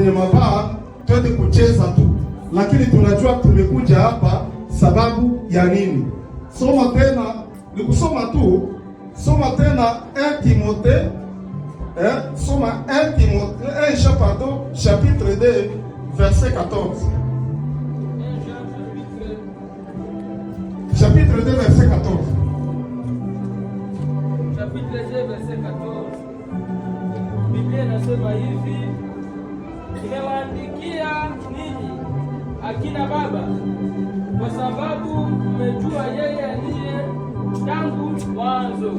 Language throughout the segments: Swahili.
kwenye mabaa twende kucheza tu, lakini tunajua tumekuja hapa sababu ya nini. Soma tena, ni kusoma tu. Soma tena 1 Timothée, soma 1 Timothée, chapitre 2, verset 14. Chapitre 2, verset 14. Chapitre 2, verset 14. Biblia inasema hivi: nimewaandikia ninyi akina baba, kwa sababu mmejua yeye aliye tangu mwanzo.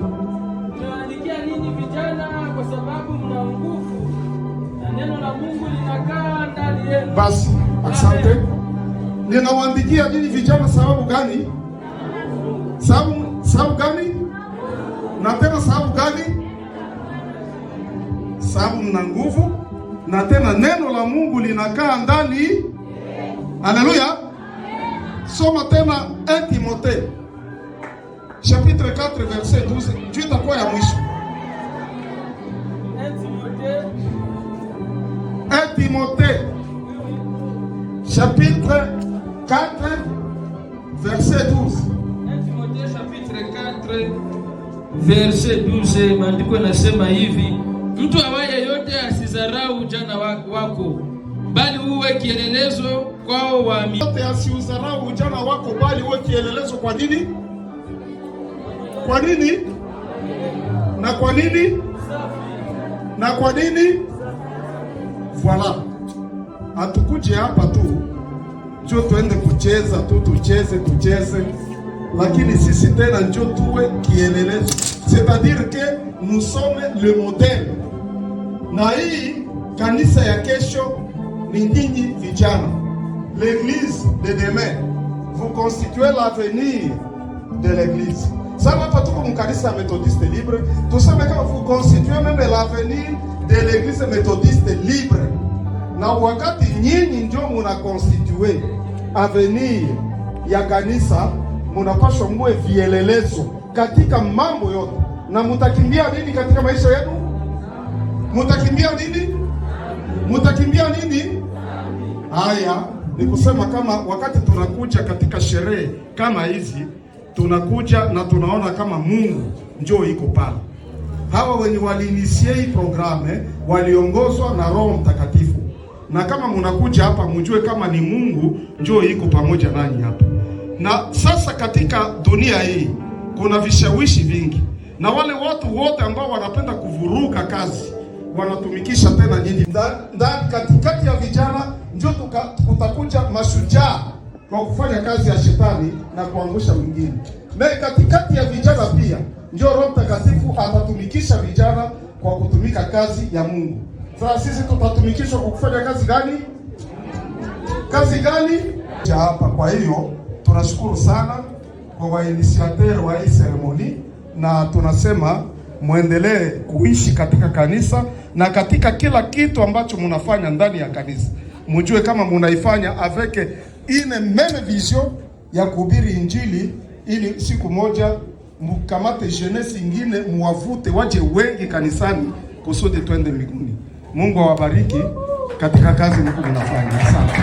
Nimewaandikia ninyi vijana, kwa sababu mna nguvu na neno la Mungu linakaa ndani yenu. Basi, asante. Ninawaandikia ninyi vijana sababu gani? Sababu gani? Na tena sababu gani? Sababu mna nguvu na tena neno la Mungu linakaa ndani. Haleluya. Soma tena 1 Timothée chapitre 4 verset 12. Dieu itakuwa ya mwisho. 1 Timothée chapitre 4 verset 12. 1 Timothée chapitre 4 verset 12, maandiko yanasema hivi: mtu awaye yote asidharau ujana wako, bali uwe kielelezo kwao waamini. Yote asiudharau ujana wako, bali uwe kielelezo. Kwa nini? Kwa nini? Na kwa nini? Na kwa nini? Voilà. Hatukuje hapa tu njoo tuende kucheza tu, tucheze, lakini sisi tena njoo tuwe kielelezo. C'est-à-dire que nous sommes le modèle. Na hii kanisa ya kesho ni nyinyi vijana. L'église de demain, vous constituez l'avenir de l'église. Sasa hapa tuko mkanisa méthodiste libre, tuseme kama vous constituez même l'avenir de l'église méthodiste libre. Na wakati nyinyi ndio muna constituer avenir ya kanisa, munapaswa muwe vielelezo katika mambo yote. Na mutakimbia nini katika maisha yenu? Mutakimbia nini? Mutakimbia nini? Haya, ni kusema kama wakati tunakuja katika sherehe kama hizi, tunakuja na tunaona kama Mungu njoo iko pale. Hawa wenye waliinisie hii programe waliongozwa na Roho Mtakatifu. Na kama mnakuja hapa mjue kama ni Mungu njoo iko pamoja nanyi hapa. Na sasa katika dunia hii kuna vishawishi vingi, na wale watu wote ambao wanapenda kuvuruga kazi wanatumikisha tena nyinyi ndani katikati ya vijana, ndio tutakuja mashujaa kwa kufanya kazi ya shetani na kuangusha wengine. Na katikati ya vijana pia ndio Roho Mtakatifu atatumikisha vijana kwa kutumika kazi ya Mungu. Sasa sisi tutatumikishwa kwa kufanya kazi gani? Kazi gani? Hapa. Kwa hiyo tunashukuru sana kwa wainitiateur wa hii seremoni, na tunasema muendelee kuishi katika kanisa na katika kila kitu ambacho munafanya ndani ya kanisa. Mujue kama munaifanya avec une même vision ya kuhubiri Injili, ili siku moja mkamate jeunesse ingine muwavute waje wengi kanisani kusudi twende mbinguni. Mungu awabariki katika kazi mnafanya. Asante.